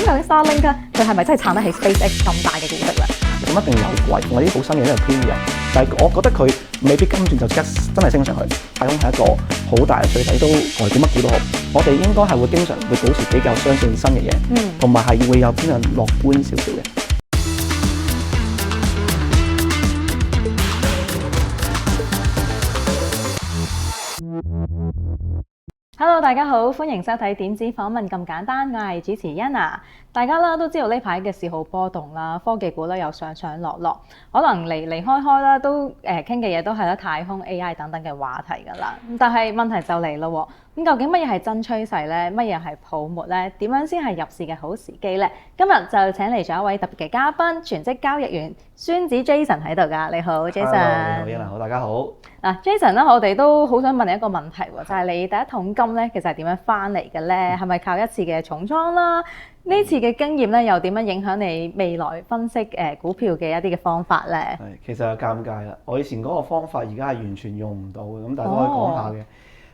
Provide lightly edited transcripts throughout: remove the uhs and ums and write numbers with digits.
究竟 Starlink 佢係咪真係撐得起 SpaceX 咁大嘅估值咧？咁一定有貴，同埋啲好新嘅呢個 period，但係我覺得佢未必今轉就真係升上去。太空係一個好大嘅水底，都外估乜估都好，我哋應該係會經常會保持比較相信新嘅嘢，同埋係會有偏向樂觀少少嘅。Hello， 大家好，歡迎收睇點止訪問咁簡單，我係主持 Yana。大家啦都知道呢排嘅市好波動啦，科技股咧又上上落落，可能離開開啦，都傾嘅嘢都係咧太空 AI 等等嘅話題㗎啦。但係問題就嚟咯喎，咁究竟乜嘢係真趨勢咧？乜嘢係泡沫咧？點樣先係入市嘅好時機咧？今日就請嚟咗一位特別嘅嘉賓，全職交易員孫子 Jason 喺度㗎。你好 Jason。你好，好，大家好。嗱 Jason 咧，我哋都好想問你一個問題喎，就係你第一桶金咧，其實係點樣翻嚟嘅咧？係咪靠一次嘅重倉啦？呢次嘅經驗咧，又點樣影響你未來分析股票嘅一啲嘅方法咧？其實就尷尬啦。我以前嗰個方法而家係完全用唔到嘅，咁但係都可以講下嘅。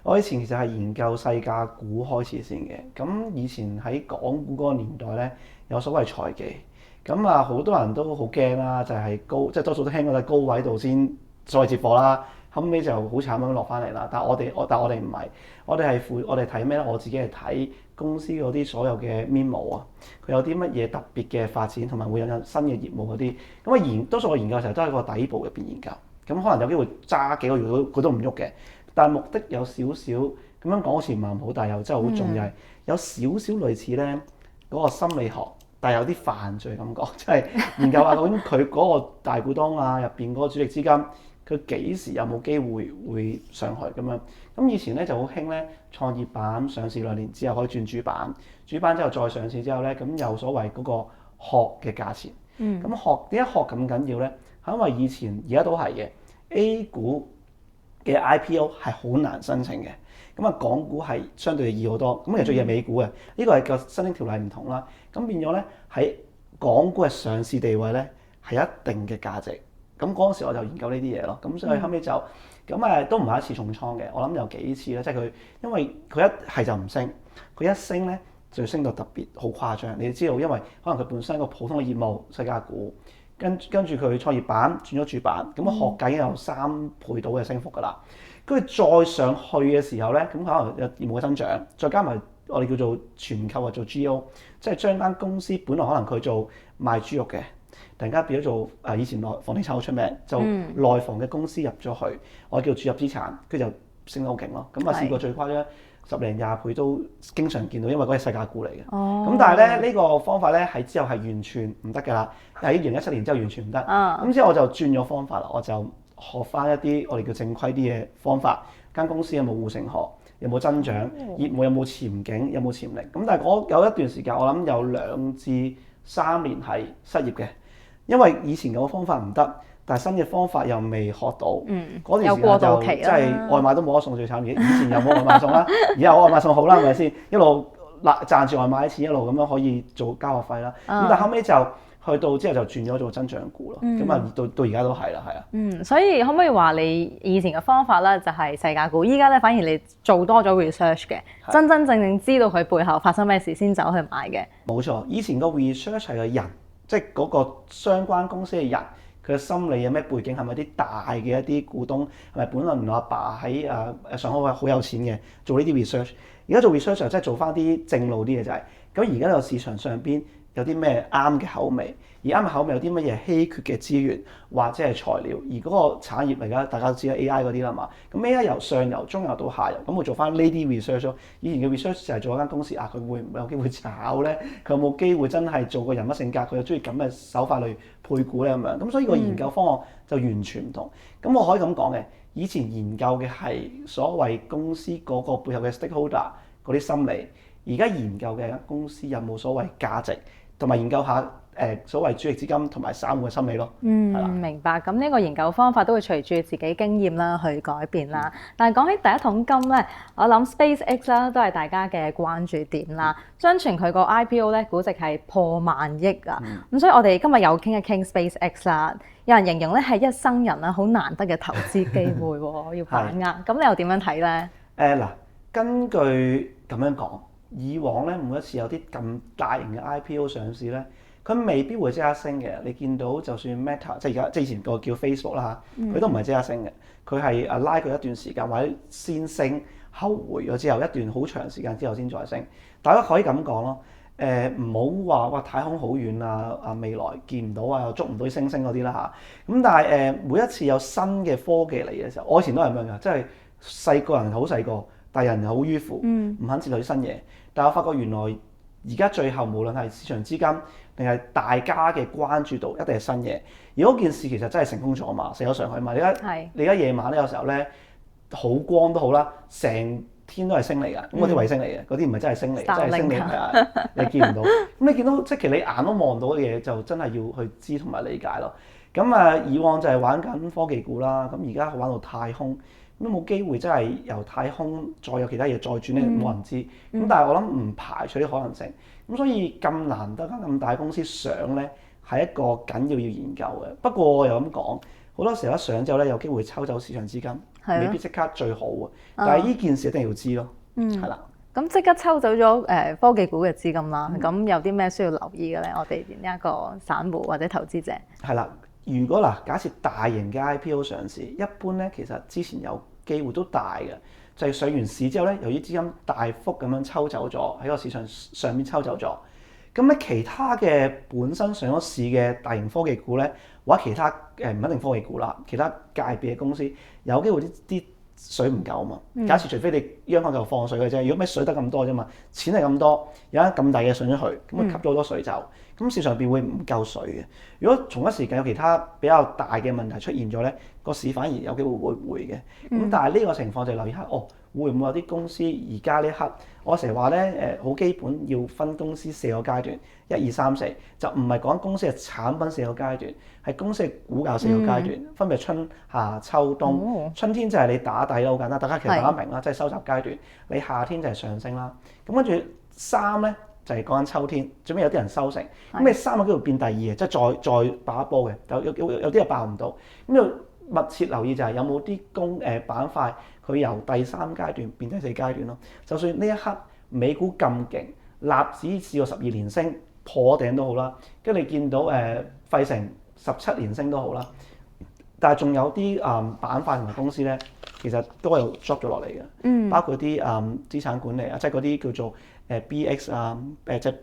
我以前其實係研究細價股開始先嘅。咁以前喺港股嗰個年代咧，有所謂財技。咁啊，好多人都好驚啦，就係高，即係多數都聽過喺高位度先再接貨啦。後尾就好慘咁落翻嚟啦，但係我哋唔係，我哋睇咩咧？我自己係睇公司嗰啲所有嘅 memo 啊，佢有啲乜嘢特別嘅發展，同埋會有新嘅業務嗰啲。咁多數我研究嘅時候都喺個底部入邊研究，咁可能有機會揸幾個月佢都唔喐嘅。但係目的有少少咁樣講，好似唔係咁好，但係又真係好重要，有少少類似咧嗰個心理學，但係有啲犯罪感覺，即係研究下究竟佢嗰個大股東啊入邊嗰個主力資金。佢幾時有冇機會上去咁樣？咁以前咧就好興咧，創業板上市2年之後可以轉主板，主板之後再上市之後咧，咁有所謂嗰個殼嘅價錢。咁殼點解殼咁緊要咧？係因為以前而家都係嘅 A 股嘅 IPO 係好難申請嘅，咁啊港股係相對易好多。咁其實最易係美股嘅，呢個係個申請條例唔同啦。咁變咗咧喺港股嘅上市地位咧係有一定嘅價值。咁嗰陣時我就研究呢啲嘢咯，咁所以後尾就咁都唔係一次重倉嘅，我諗有幾次咧，即係佢因為佢一係就唔升，佢一升咧就升到特別好誇張。你知道，因為可能佢本身個普通嘅業務細價股，跟住佢創業板轉咗主板，咁個殼價已經有3倍到嘅升幅㗎啦。跟住再上去嘅時候咧，咁可能有業務嘅增長，再加埋我哋叫做全購或做 GO， 即係將間公司本來可能佢做賣豬肉嘅。突然間變咗做以前房地產好出名，就內房嘅公司入咗去，我叫注入資產，跟住就升得好勁咯。咁啊試過最誇張10零20倍都經常見到，因為嗰係細價股嚟嘅。咁但係咧呢個方法咧係之後係完全唔得㗎啦，喺2017年之後完全唔得。咁之後我就轉咗方法啦，我就學翻一啲我哋叫正規啲嘅方法，間公司有冇護城河，有冇增長，業務有冇前景，有冇潛力。咁但係有一段時間我諗有2至3年係失業嘅。因為以前嘅方法唔得，但係新嘅方法又未學到，嗰段時間就即係外賣都冇得送最慘嘅。以前又冇外賣送啦，而家有外賣送好啦，係咪先？一路賺住外賣啲錢，一路咁樣可以做交學費啦。咁但係後尾就去到之後就轉咗做增長股咯。咁啊到而家都係啦，係啊。所以可唔可以話你以前嘅方法咧就係細價股，依家咧反而你做多咗 research 嘅，真真正正知道佢背後發生咩事先走去買嘅。冇錯，以前個 research 係個人。即係嗰個相關公司嘅人，佢嘅心理有咩背景？係咪啲大嘅一啲股東？係咪本來我阿爸喺上海位好有錢嘅，做呢啲 research？而家做 research 就即係做翻啲正路啲嘅就係。咁而家個市場上邊有啲咩啱嘅口味？而啱嘅口味有啲乜嘢稀缺嘅資源或者係材料？而嗰個產業嚟㗎，大家都知啦 AI 嗰啲啦嘛。咁 AI 由上游、中游到下游，咁會做翻呢啲 research 咯。以前嘅 research 就係做一間公司佢會唔會有機會炒咧？佢有冇機會真係做個人物性格？佢又中意咁嘅手法嚟配股咧咁樣。咁所以個研究方案就完全唔同。咁我可以咁講嘅，以前研究嘅係所謂公司嗰個背後嘅 stakeholder 嗰啲心理，而家研究嘅公司有冇所謂價值，同埋研究下。所謂主力資金同埋散戶嘅心理咯。明白。咁呢個研究方法都會隨住自己經驗啦去改變啦。但係講起第一桶金咧，我諗 SpaceX 啦都係大家嘅關注點啦。相傳佢個 IPO 咧估值係破萬億啊。咁所以我哋今日有傾一傾 SpaceX 啦。有人形容咧係一生人啦好難得嘅投資機會喎，要把握。咁你又點樣睇咧？嗱，根據咁樣講。以往咧每一次有啲咁大型嘅 IPO 上市咧，佢未必會即刻升嘅。你見到就算 Meta 即係而家即係以前個叫 Facebook 啦嚇，佢都唔係即刻升嘅。佢係拉佢一段時間，或者先升後回咗之後一段好長時間之後先再升。大家可以咁講咯。唔好話哇太空好遠啊！未來見唔到啊，又捉唔到啲星星嗰啲啦嚇。咁但係每一次有新嘅科技嚟嘅時候，我以前都係咁樣㗎，即係細個人好細個，大人好迂腐，唔肯接受啲新嘢。但我發覺原來而家最後無論係市場資金定係大家嘅關注度，一定係新嘢。而嗰件事其實真係成功咗嘛，射咗上去嘛。你而家夜晚咧有時候咧好光都好啦，成天都係星嚟㗎，咁嗰啲衛星嚟嘅，嗰啲唔係真係星嚟，真係星嚟係啊，你見唔到。咁你見到即係其實你眼都望到嘅嘢，就真係要去知同埋理解咯。咁以往就係玩緊科技股啦，咁而家玩到太空，咁都冇機會真係由太空再有其他嘢再轉咧，冇人知。咁但係我諗唔排除啲可能性。咁所以咁難得間咁大公司上咧，係一個緊要研究嘅。不過我又咁講，好多時候一上之後咧，有機會抽走市場資金。未必即刻最好啊，但係呢件事一定要知咯，係啦。咁即刻抽走咗科技股嘅資金啦，咁有啲咩需要留意嘅咧？我哋呢一個散戶或者投資者係啦，如果假設大型嘅 IPO 上市，一般咧其實之前有機會都大嘅，就係上完市之後咧，由於資金大幅咁樣抽走咗喺個市場上面抽走咗，咁咧其他嘅本身上咗市嘅大型科技股咧，或者其他唔一定科技股啦，其他界別嘅公司有機會啲水唔夠啊嘛。假設除非你央行就放水嘅啫，如果咩水得咁多啫嘛，錢係咁多，有間咁大嘅上咗去，咁佢吸咗好多水走，咁市場邊會唔夠水嘅。如果同一時間有其他比較大嘅問題出現咗咧，個市反而有機會會回嘅。咁但係呢個情況就留意下，會唔會有啲公司而家呢刻，我成日話咧好基本要分公司4個階段，1、2、3、4，就唔係講公司嘅產品4個階段，係公司嘅股價4個階段，分別春夏秋冬。春天就係你打底啦，好簡單，大家其實打得明啦，即係收集階段。你夏天就係上升啦，咁跟住3咧就係講緊秋天，最尾有啲人收成，咁你3有機會變第2嘅，即係再爆一波嘅，有啲又爆唔到，咁就密切留意就係有冇啲板塊佢由第3階段變第4階段咯。就算呢一刻美股咁勁，納指試過12連升破頂都好啦，跟住你見到費城17連升都好啦，但係仲有啲板塊同埋公司咧，其實都係 drop 咗落嚟嘅，包括啲資產管理啊，即係嗰啲叫做BX 啊，即係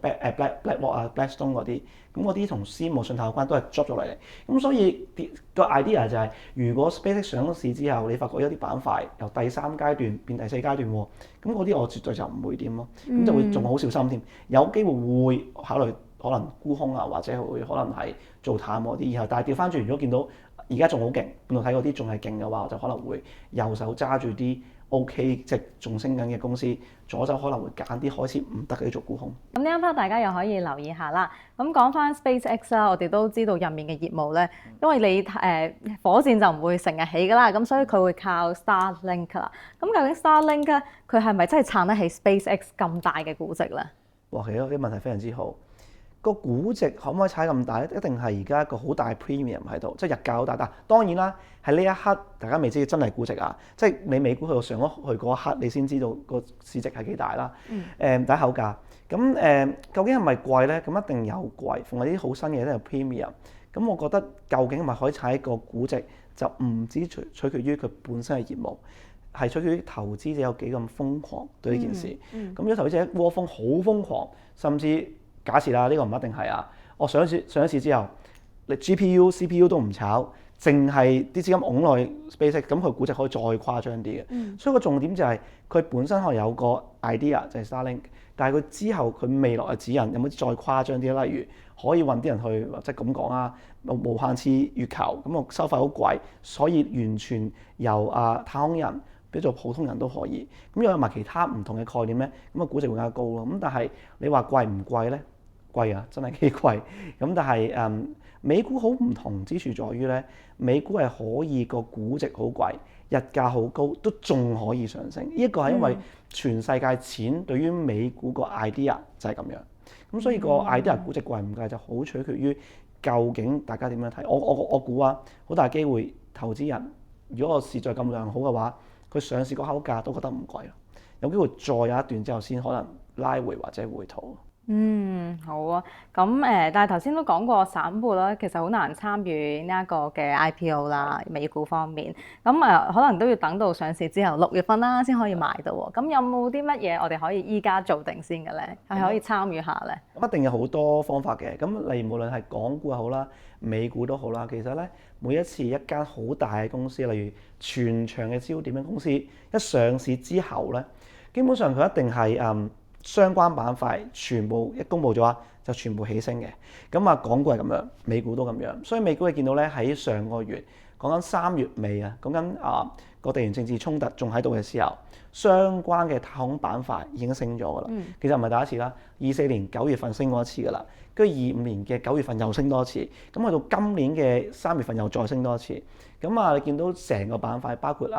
BlackRock 啊、Blackstone 嗰啲，咁嗰啲同私募信託有關都係 drop 咗落嚟。咁所以個 idea 就係，如果 SpaceX 上咗市之後，你發覺有啲板塊由第3階段變第4階段喎，咁嗰啲我絕對就唔會點咯，咁就會仲好小心添，有機會會考慮可能沽空啊，或者會可能係做淡嗰啲。然後但係調翻轉，如果見到而家仲好勁，半導體嗰啲仲係勁嘅話，我就可能會右手揸住啲 OK 即係仲升緊嘅公司，左手可能會揀啲開始唔得嘅做沽空。咁呢一 part 大家又可以留意下啦。咁講翻 SpaceX 啦，我哋都知道入面嘅業務咧，因為你火箭就唔會成日起噶啦，咁所以佢會靠 Starlink 啦。咁究竟 Starlink 咧，佢係咪真係撐得起 SpaceX 咁大嘅估值咧？哇，其實呢個問題非常之好。個估值可唔可以踩咁大咧？一定係而家一個好大 premium 喺度，即係日價好大。但當然啦，喺呢一刻大家未知真係估值啊，即係你美股去到上咗去嗰一刻，你先知道個市值係幾大啦。第一口價咁究竟係咪貴咧？咁一定有貴，逢係啲好新嘅都有 premium。咁我覺得究竟係咪可以踩一個估值，就唔止取決於佢本身嘅業務，係取決於投資者有幾咁瘋狂對呢件事。咁如果投資者一窩蜂好瘋狂，甚至假設啦，呢個唔一定係啊。我上一次之後，你 GPU、CPU 都唔炒，淨係啲資金擁落去 SpaceX，咁佢估值可以再誇張啲嘅。所以個重點就係佢本身可能有個 idea 就係 Starlink， 但係佢之後佢未來嘅指引有冇再誇張啲？例如可以運啲人去，即係咁講啊，無限次月球，咁我收費好貴，所以完全由太空人俾做普通人都可以。咁有埋其他唔同嘅概念咧，咁個估值會更加高咯。咁但係你話貴唔貴咧？貴啊，真係幾貴。咁但係美股好唔同之處在於咧，美股係可以個估值好貴，日價好高，都仲可以上升。呢一個係因為全世界錢對於美股個 idea 就係咁樣。咁所以個 idea 估值貴唔貴就好取決於究竟大家點樣睇。我估啊，好大機會投資人如果個市再咁良好嘅話，佢上市個口價都覺得唔貴咯。有機會再有一段之後先可能拉回或者回吐。好啊。咁但係頭先都講過散戶啦，其實好難參與呢一個嘅 IPO 啦，美股方面。咁可能都要等到上市之後6月份啦，先可以買到喎。咁有冇啲乜嘢我哋可以依家做定先嘅咧？係可以參與下咧？一定有好多方法嘅。咁例如無論係港股又好啦，美股都好啦，其實咧每一次一間好大嘅公司，例如全場嘅焦點嘅公司一上市之後咧，基本上佢一定係相關板塊全部一公佈咗就全部起升嘅。咁港股係咁樣，美股都咁樣。所以美股你見到咧喺上個月講緊3月尾啊，講緊個地緣政治衝突仲喺度嘅時候，相關嘅太空板塊已經升咗㗎啦。其實唔係第一次啦，24年9月份升過一次㗎啦，跟住25年嘅9月份又升多一次，咁去到今年嘅3月份又再升多一次。咁你見到成個板塊包括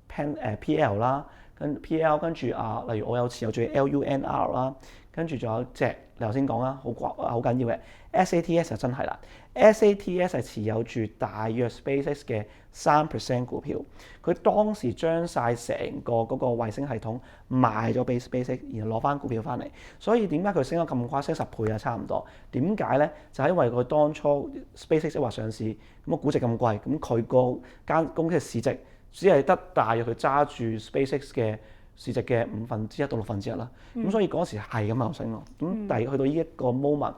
PL 啦。跟 PL 跟住例如我有持有住 LUNR 啦，跟住仲有隻你頭先講啦，好緊要嘅 SATS 就真係啦 ，SATS 係持有住大約 SpaceX 嘅3% 股票，佢當時將晒成個嗰個衛星系統賣咗俾 SpaceX，然後攞翻股票翻嚟，所以點解佢升得咁快，升10倍啊差唔多？點解咧？就係因為佢當初 SpaceX 話上市，咁個估值咁貴，咁佢個間公司嘅市值只係得大約佢揸住 SpaceX 嘅市值嘅1/5到1/6啦，咁所以嗰時係咁樣升咯。咁但係去到呢一個 moment，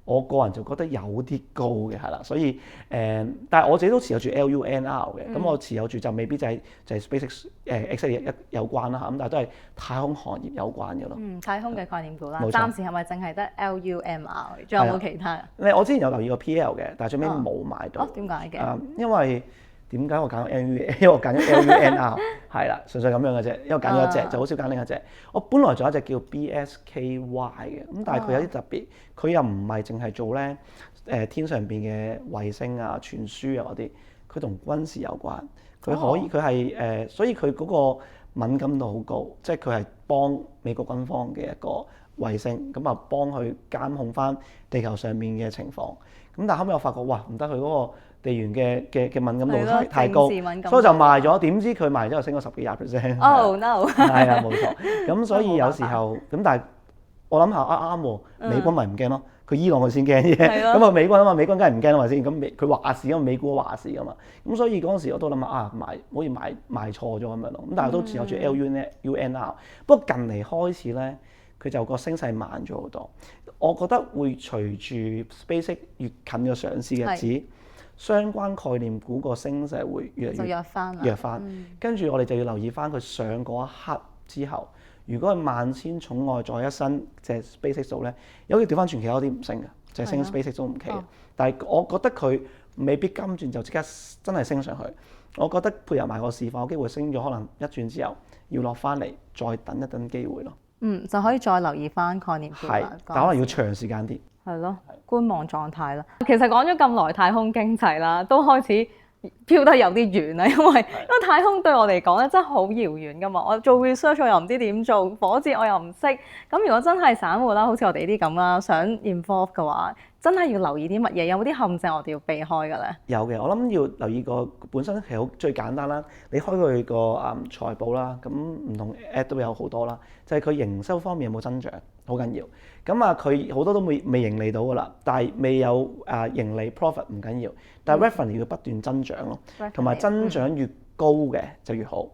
我個人就覺得有啲高嘅係啦，所以但係我自己都持有住 LUNR 嘅，咁我持有住就未必就係 SpaceX exactly 有關啦嚇，咁但係都係太空行業有關嘅咯。太空嘅概念股啦，冇錯暫時係咪淨係得 LUMR？仲有冇其他？我之前有留意過 PL 嘅，但係最尾冇買到。點解嘅？因為點解我揀咗 LUNR？因為我揀咗 LUNR 係啦，純粹咁樣嘅啫。因為揀咗一隻，就好少揀另一隻。我本來仲有一隻叫 BSKY 嘅，咁但係佢有啲特別，佢又唔係淨係做咧天上邊嘅衛星啊、傳輸啊嗰啲，佢同軍事有關。佢可以，佢係所以佢嗰個敏感度好高，即係佢係幫美國軍方嘅一個衛星，咁幫佢監控翻地球上面嘅情況。咁但係後尾我發覺，哇唔得，佢嗰個地緣嘅敏感度太高，所以就賣咗。點知佢賣咗就升咗10幾20%。Oh no！係啊，冇錯。咁所以有時候咁，但係我諗下啱喎，美軍咪唔驚咯？佢伊朗佢先驚啫。咁美軍啊嘛，美軍梗係唔驚啦，係咪先？咁佢話事，因為美股話事噶嘛。咁所以嗰陣時我都諗下好似賣錯咗咁樣咯。咁但係都持有住 LUNR。不過近嚟開始咧，佢就個升勢慢咗好多。我覺得會隨住 SpaceX 越近嘅上市日子，相關概念股個升勢會越嚟越弱翻。跟住我哋就要留意翻佢上嗰一刻之後，如果係萬千寵愛再一身，即係 SpaceX 做咧，有啲調翻轉其他啲唔升嘅，就係升 SpaceX 都唔奇。但係我覺得佢未必金轉就即刻真係升上去。我覺得配合埋個市況，有機會升咗，可能一轉之後要落翻嚟，再等一等機會咯。就可以再留意翻概念股啦。但可能要長時間啲。係咯，觀望狀態啦。其實講咗咁耐太空經濟啦，都開始飄得有啲遠啦，因為太空對我嚟講咧真係好遙遠噶嘛。我做 research 我又唔知點做，火箭我又唔識。咁如果真係散戶啦，好似我哋呢啲咁啦，想 involve 嘅話，真係要留意啲乜嘢？有冇啲陷阱我哋要避開嘅咧？有嘅，我諗要留意個本身其實最簡單啦。你開佢個財報啦，咁唔同 app 都有好多啦，就係佢營收方面有冇增長，好緊要。咁佢好多都未盈利到噶啦，但係未有盈利 profit 唔緊要，但係 revenue 要不斷增長咯，同埋增長越高嘅就越好。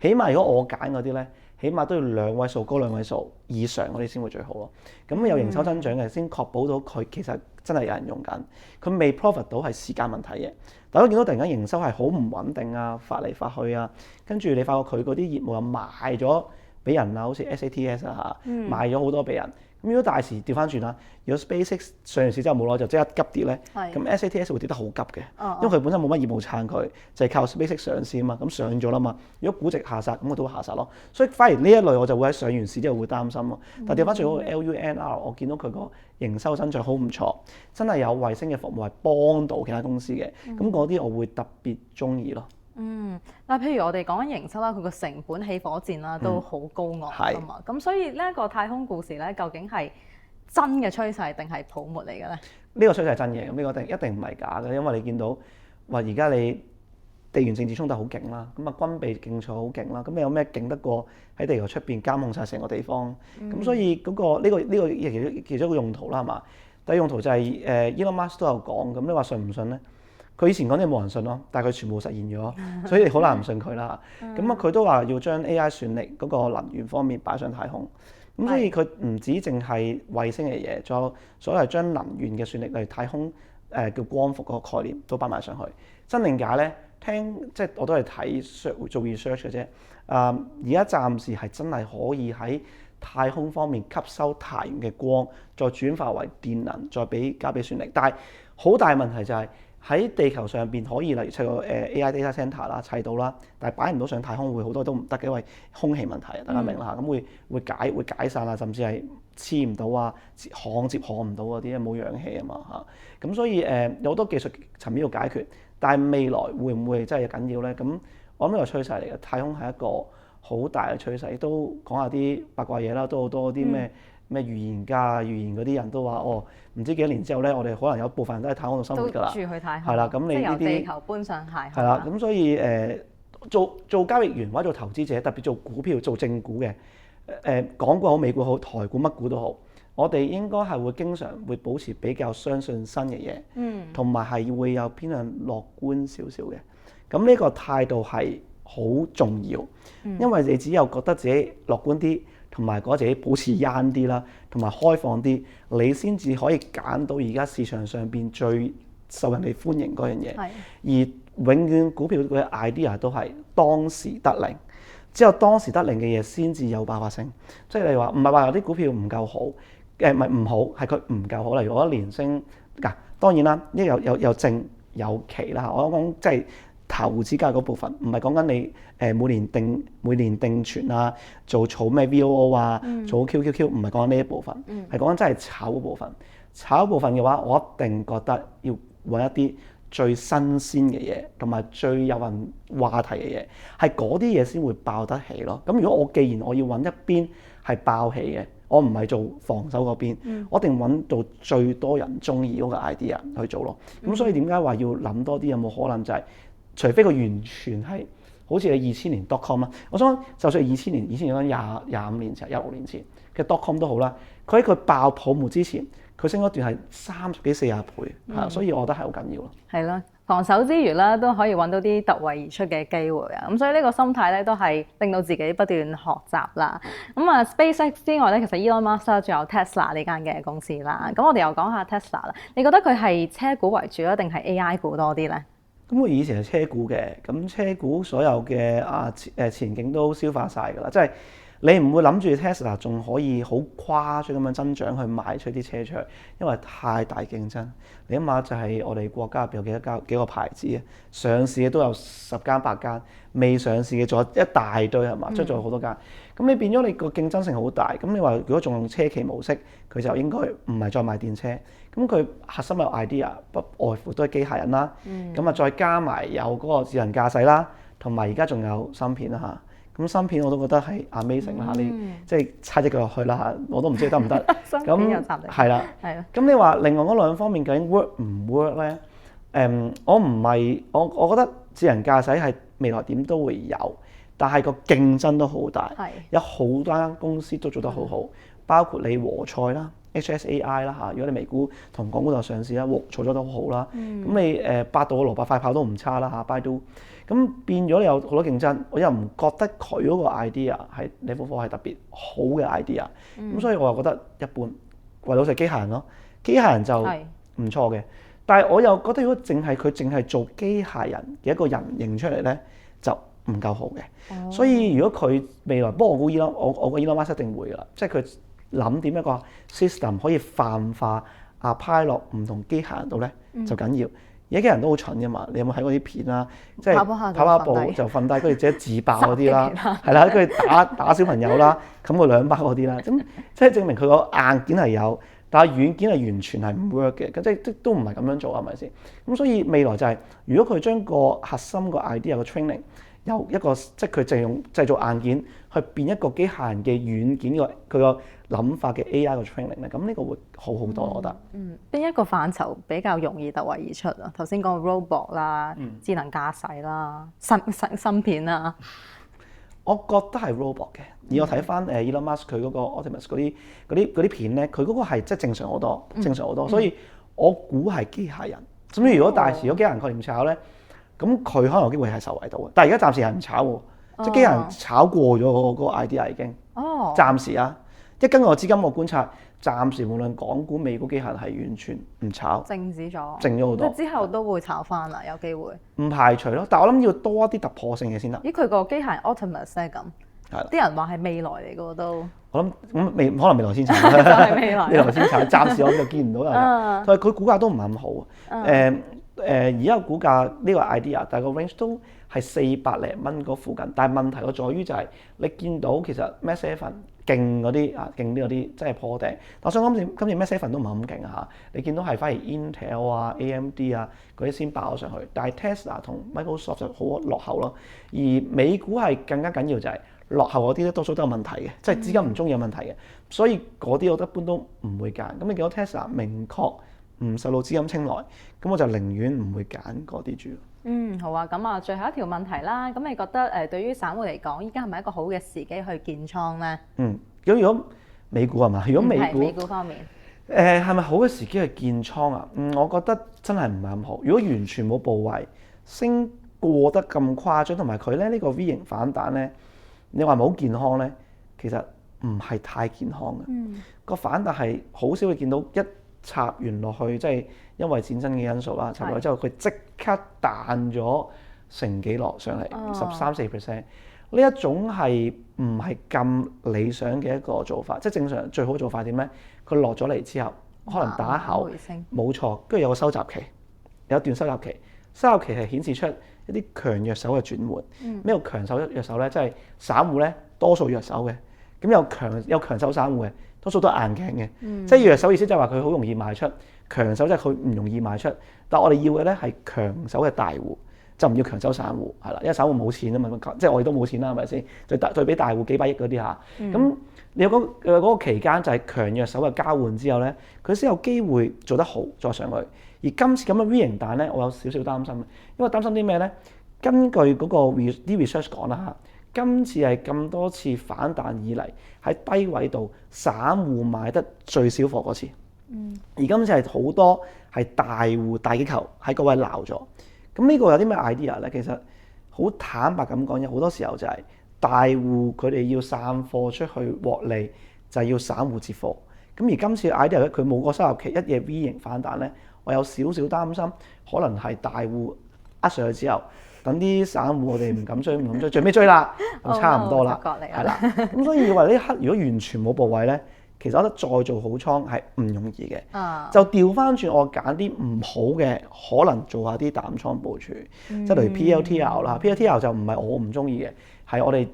起碼如果我揀嗰啲咧，起碼都要2位數，高2位數以上嗰啲先會最好咯。咁有營收增長嘅先確保到佢其實真係有人用緊，佢未 profit 到係時間問題嘅。大家見到突然間營收係好唔穩定啊，發嚟發去啊，跟住你發覺佢嗰啲業務又賣咗俾人啊，好似 SATS 啊嚇，賣咗好多俾人。咁如果大時調翻轉啦，如果 SpaceX 上完市之後冇耐就即刻急跌咧，咁 SATS 會跌得好急嘅，因為佢本身冇乜業務撐佢，就係靠 SpaceX 上市啊嘛，咁上咗啦嘛，如果估值下殺，咁我都會下殺咯。所以反而呢一類我就會喺上完市之後會擔心咯。但係調翻轉嗰個 LUNR，我見到佢個營收增長好唔錯，真係有衛星嘅服務係幫到其他公司嘅，咁嗰啲我會特別中意咯。但係譬如我哋講緊營收啦，佢個成本起火箭啦都好高昂㗎嘛，咁所以呢一個太空故事咧，究竟係真嘅趨勢定係泡沫嚟嘅咧？呢個趨勢係真嘅，咁呢個一定唔係假嘅，因為你見到話而家你地緣政治衝突好勁啦，咁啊軍備競賽好勁啦，咁你有咩勁得過喺地球出邊監控晒成個地方？咁所以呢個其中一個用途啦，係嘛？第二用途就係Elon Musk 都有講，咁你話信唔信咧？佢以前講啲冇人信咯，但係佢全部實現咗，所以你好難唔信佢啦。咁佢都話要將 AI 算力嗰個能源方面擺上太空，咁所以佢唔止淨係衛星嘅嘢，仲有所謂將能源嘅算力例如太空叫光伏嗰個概念都擺埋上去。真定假咧？即係我都係睇做 research 嘅啫。而家暫時係真係可以喺太空方面吸收太陽嘅光，再轉化為電能，再交俾算力。但係好大問題就係喺地球上邊可以例如砌個AI data centre 啦，砌到啦，但係擺唔到上太空會好多都唔得嘅，因為空氣問題，大家明啦嚇。咁會解散啊，甚至係黐唔到啊，接焊唔到嗰啲，冇氧氣啊嘛嚇。咁所以有好多技術層面要解決。但係未來會唔會真係緊要咧？咁我諗呢個趨勢嚟嘅，太空係一個好大嘅趨勢。都講下啲八卦嘢啦，都好多啲咩預言家、預言嗰啲人都話唔知幾多年之後咧，我哋可能有部分人都喺太空度生活㗎啦。都住去太空。係啦，咁你呢啲即係由地球搬上太空。係啦，咁所以做交易員或者做投資者，特別做股票、做正股嘅港股好、美股好、台股乜股都好。我哋應該係會經常會保持比較相信新嘅嘢，同埋係會有偏向樂觀少少嘅。咁呢個態度係好重要，因為你只有覺得自己樂觀啲，同埋覺得自己保持啱啲啦，同埋開放啲，你先至可以揀到而家市場上邊最受人哋歡迎嗰樣嘢。而永遠股票嘅 idea 都係當時得令，只有當時得令嘅嘢先至有爆發性。即係你話唔係話有啲股票唔夠好。唔係唔好，係佢唔夠好。例如我一年升當然啦，呢有正有期啦。我講即係投資家嗰部分，唔係講緊你每年定存啊，做儲咩 VOO 啊，做 QQQ，唔係講緊呢一部分，係講緊真係炒嗰部分。炒嗰部分嘅話，我一定覺得要揾一啲最新鮮嘅嘢，同埋最有人話題嘅嘢，係嗰啲嘢先會爆得起咯。咁如果既然我要揾一邊係爆起嘅，我唔係做防守嗰邊，我一定揾到最多人中意嗰個 idea 去做咯。咁所以點解話要諗多啲？有冇可能就係除非佢完全係好似你2000年 .com 啦，我想就算2000年講25年前、26年前嘅 .com 都好啦，佢喺佢爆泡沫之前，佢升咗段係30幾40倍，所以我覺得係好緊要咯。係咯。防守之餘啦，都可以揾到啲突圍而出嘅機會啊！咁所以呢個心態咧，都係令到自己不斷學習啦。咁啊，SpaceX 之外咧，其實 Elon Musk 仲有 Tesla 呢間嘅公司啦。咁我哋又講下 Tesla 啦。你覺得佢係車股為主啊，定係 AI 股多啲咧？咁佢以前係車股嘅，咁車股所有嘅前景都消化晒㗎啦，即係。你唔會諗住 Tesla 仲可以好誇張咁樣增長去賣出啲車出去，因為太大競爭。你諗下就係我哋國家入邊有幾個牌子啊？上市嘅都有10間8間，未上市嘅仲有一大堆係嘛？即係仲有好多間。咁你變咗你個競爭性好大。咁你話如果仲用車企模式，佢就應該唔係再賣電車。咁佢核心嘅 idea 不外乎都係機械人啦。咁再加埋有嗰個智能駕駛啦，同埋而家仲有芯片啦嚇。咁芯片我都覺得係 amazing 啦，你即係插隻腳落去啦嚇，我都唔知得唔得。咁係啦，咁你話另外嗰兩方面究竟 work 唔 work 咧？我覺得智能駕駛係未來點都會有，但係個競爭都好大，有好多間公司都做得好好，包括你和賽啦、HSAI 啦嚇，如果你美股同港股度上市啦，做咗都好好啦。咁你百度嘅蘿蔔快跑都唔差啦嚇，Baidu。咁變咗你有好多競爭，我又唔覺得佢嗰個 idea 係level 4係特別好嘅 idea，咁所以我又覺得一般。為老實機械人咯，機械人就唔錯嘅，但係我又覺得如果佢淨係做機械人嘅一個人形出嚟咧，就唔夠好嘅。所以如果佢未來，不過我估我個 Elon Musk 一定會㗎啦，即係佢諗點一個 system 可以泛化apply落唔同機械人度咧，就緊要。而家啲人都好蠢㗎嘛，你有冇睇過啲片啊？即係跑步就瞓低，跟住自己自爆嗰啲啦，係啦，跟住打小朋友啦，冚佢2巴嗰啲啦，咁即係證明佢個硬件係有，但係軟件係完全係唔 work 嘅，咁即都唔係咁樣做係咪先？咁所以未來就係，如果佢將個核心個 idea 個 training 由一個即係佢淨用製造硬件去變一個機械人嘅軟件佢個諗法嘅 AI 個 training 咧，咁呢個會好好多，我覺得。邊一個範疇比較容易突圍而出啊？頭先講 robot 啦、智能駕駛啦、芯片啦。我覺得係 robot 嘅，而我睇翻Elon Musk 佢嗰個 Optimus 嗰啲片咧，佢嗰個係即係正常好多，所以我估係機械人。甚至如果大時有機械人概念炒咧，咁佢可能有機會係受惠到嘅。但係而家暫時係唔炒喎，即係機械人炒過咗嗰個 idea 已經。暫時啊，根據我資金我觀察，暫時無論港股、美股機械人係完全唔炒，靜咗好多。之後都會炒翻啦，有機會。唔排除咯，但係我諗要多一啲突破性嘅先得。咦？佢個機械人 Optimus 係咁，啲人話係未來嚟嘅喎都。我諗咁可能未來先炒，未來先炒，暫時我就見唔到有人。但係佢股價都唔係咁好。而家股價呢個 idea，但係個 range 都係400零蚊嗰附近。但係問題個在於就係你見到其實 Max7 勁嗰啲勁啲嗰啲即係破頂。但我想今次 Max7 都唔係咁勁嚇。你見到係反而 Intel 啊、AMD 啊嗰啲先爆咗上去，但係 Tesla 同 Microsoft 就好落後咯。而美股係更加緊要就係落後嗰啲咧多數都有問題嘅，即係資金唔中意有問題嘅，所以嗰啲我覺得一般都唔會揀。咁你見到 Tesla 明確唔受到資金青睞，咁我就寧願唔會揀嗰啲住。好啊，咁啊，最後一條問題啦。咁你覺得對於散戶嚟講，依家係咪一個好嘅時機去建倉咧？如果美股係嘛？如果美股方面，係咪好嘅時機去建倉啊？我覺得真係唔係咁好。如果完全冇部位升過得咁誇張，同埋佢咧呢個 V 型反彈咧，你話係咪好健康咧？其實唔係太健康嘅。個反彈係好少會見到一插完落去，即係因為戰爭嘅因素啦，插落去之後佢即刻彈咗成幾落上嚟13-14%。呢一種係唔係咁理想嘅一個做法？即係正常最好做法點咧？佢落咗嚟之後，可能打後冇錯，跟住有個收集期，有一段收集期。收集期係顯示出一啲強弱手嘅轉換。咩叫強手弱手咧？即係散戶咧多數弱手嘅，咁有強手散戶嘅，多數都係硬頸嘅。即係弱手意思就係話佢好容易賣出，強手即係佢唔容易賣出。但係我哋要嘅咧係強手嘅大戶，就唔要強手散戶，係啦，因為散戶冇錢啊嘛，即係我哋都冇錢啦，係咪先？對比大戶幾百億嗰啲嚇，咁你有嗰個期間就係強弱手嘅交換之後咧，佢先有機會做得好再上去。而今次咁嘅 V 型彈咧，我有少少擔心，因為擔心啲咩咧？根據嗰個啲 research 講啦嚇，今次係咁多次反彈以嚟喺低位度散戶買得最少貨嗰次。而今次係好多係大戶大機構喺嗰位鬧咗。咁呢個有啲咩 idea 咧？其實好坦白咁講，有好多時候就係大戶佢哋要散貨出去獲利，就係要散戶接貨。咁而今次 idea 咧，佢冇個收入期，一夜 V 型反彈咧，我有少少擔心，可能係大戶呃上去之後，等啲散戶我哋唔敢追，最尾追啦，就差唔多啦，係啦。咁所以話呢一刻如果完全冇部位咧，其實我覺得再做好倉係唔容易嘅。就調翻轉我揀啲唔好嘅，可能做下啲淡倉部署，即係例如 PLTR 啦。PLTR 就唔係我唔中意嘅，係我哋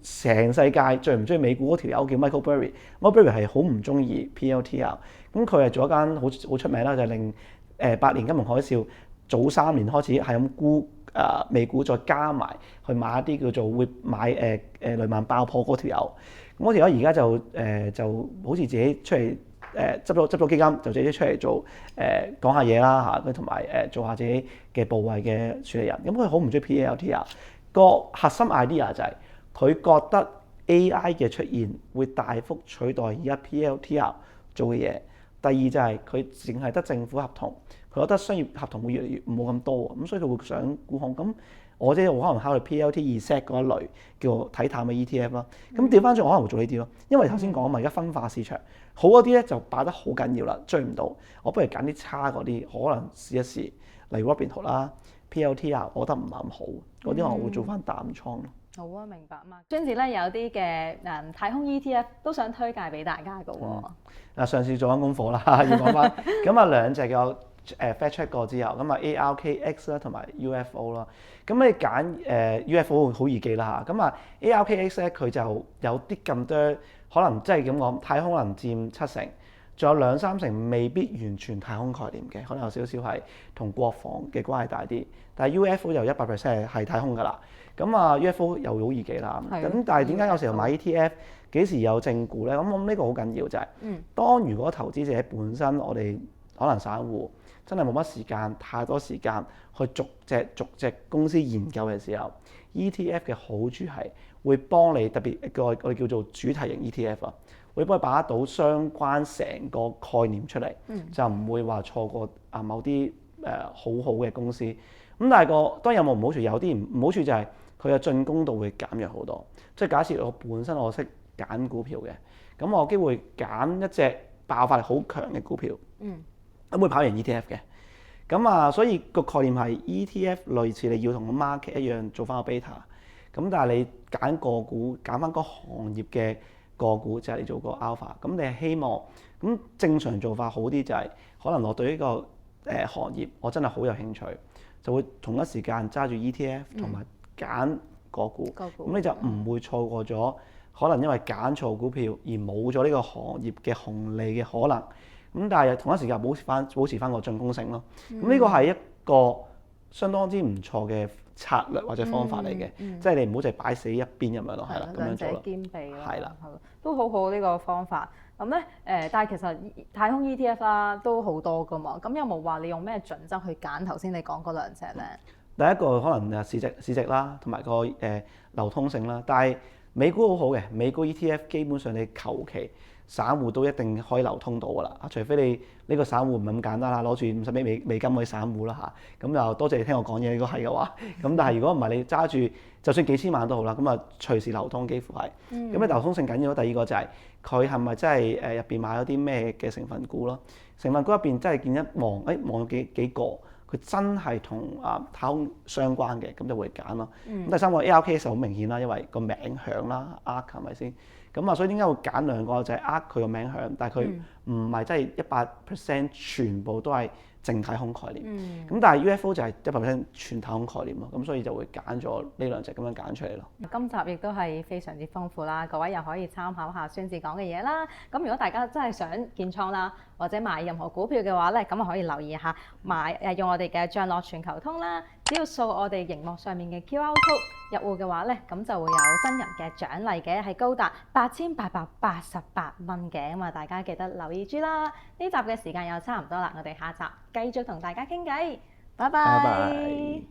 成世界最唔中意美股嗰條友叫 Michael Burry。Michael Burry 係好唔中意 PLTR。咁佢係做一間好出名啦，就係令8年金融海嘯早3年開始係咁沽美股，再加埋去買一啲叫做會買雷曼爆破嗰條友。咁嗰條友而家就好似自己出嚟執咗基金，就自己出嚟做講下嘢啦嚇，同埋做下自己嘅部位嘅處理人。咁佢好唔中意 PLTR。個核心 idea 就係佢覺得 AI 嘅出現會大幅取代而家 PLTR 做嘅嘢。第二就係佢淨係得政府合同，佢覺得商業合同會越嚟越冇咁多，咁所以佢會想沽空。咁我即係可能考慮 PLT2set 嗰一類叫睇淡嘅 ETF 啦。咁調翻轉我可能會做呢啲咯，因為頭先講嘛，而家分化市場好嗰啲咧就擺得好緊要啦，追唔到，我不如揀啲差嗰啲，可能試一試，例如 Robinhood 啦、PLTR，我覺得唔係咁好，嗰啲我會做翻淡倉咯。好啊，明白嘛。跟住咧有啲嘅太空 ETF 都想推介俾大家嘅喎。上次做緊功課啦，要講翻。咁啊兩隻嘅fact check 過之後，咁啊 ARKX 啦同埋 UFO 啦。咁你揀UFO 好易記啦嚇。咁啊 ARKX 咧佢就有啲咁多可能即係咁講，太空能佔7成，仲有2-3成未必完全太空概念嘅，可能有少少係同國防嘅關係大啲。但係 UFO 就100% 係太空㗎啦。咁啊 UFO 又好易記啦。咁但係點解有時候買 ETF 幾時有正股咧？咁我諗呢個好緊要就係、當如果投資者本身我哋可能散戶真係冇乜時間，太多時間去逐隻公司研究嘅時候，ETF 嘅好處係會幫你特別一個我哋叫做主題型 ETF 啊，會幫你把握到相關成個概念出嚟，就唔會話錯過某啲好好嘅公司。咁但係當然有冇唔好處？有啲唔好處就係佢嘅進攻度會減弱好多。即係假設我本身我識揀股票嘅，咁我有機會揀一隻爆發力好強嘅股票，咁會跑贏 ETF 嘅。咁所以個概念係 ETF 類似你要同個 market 一樣做翻個 beta。咁但係你揀個股，揀翻個行業嘅個股，就係你做個 alpha。咁你係希望咁正常做法好啲就係，可能我對呢個行業我真係好有興趣，就會同一時間揸住 ETF 同埋揀個股。咁你就唔會錯過咗可能因為揀錯股票而冇咗呢個行業嘅紅利嘅可能。咁但係同一時間保持翻個進攻性咯。咁呢個係一個相當之唔錯嘅策略或者方法嚟嘅，即係你唔好淨係擺死一邊咁樣咯，係啦，咁樣做啦，兼備咯，係啦，都好好呢個方法。咁咧但係其實太空 ETF 啦都好多噶嘛，咁有冇話你用咩準則去揀頭先你講嗰兩隻咧？第一個可能市值啦，同埋個流通性啦。但係美股好好嘅，美股 ETF 基本上你求其散戶都一定可以流通到㗎啦，除非你呢個散戶唔係咁簡單啦，攞住50億美金嗰啲散戶啦嚇，咁就多謝你聽我講嘢，如果係嘅話，咁但係如果唔係你揸住，就算幾千萬都好啦，咁啊隨時流通幾乎係，咁咧流通性緊要。第二個就係佢係咪真係入邊買咗啲咩嘅成分股咯？成分股入邊真係見一望，望咗幾個，佢真係同太空相關嘅，咁就會揀咯。咁第三個 ARK 就好明顯啦，因為個名響啦，ARK 係咪先？咁所以點解會揀兩個就係佢個名響，但係佢唔係真係100% 全部都係淨太空概念。咁但係 UFO 就係100% 全太空概念咯。咁所以就會揀咗呢兩隻咁樣揀出嚟咯。今集亦都係非常之豐富啦，各位又可以參考下孫子講嘅嘢啦。咁如果大家真係想建倉啦，或者買任何股票嘅話咧，咁啊可以留意下用我哋嘅漲樂全球通啦。只要掃我哋熒幕上面嘅 QR code 入戶嘅話咧，咁就會有新人嘅獎勵嘅，係高達8888蚊嘅。咁啊，大家記得留意住啦。呢集嘅時間又差唔多啦，我哋下集繼續同大家傾偈。拜拜。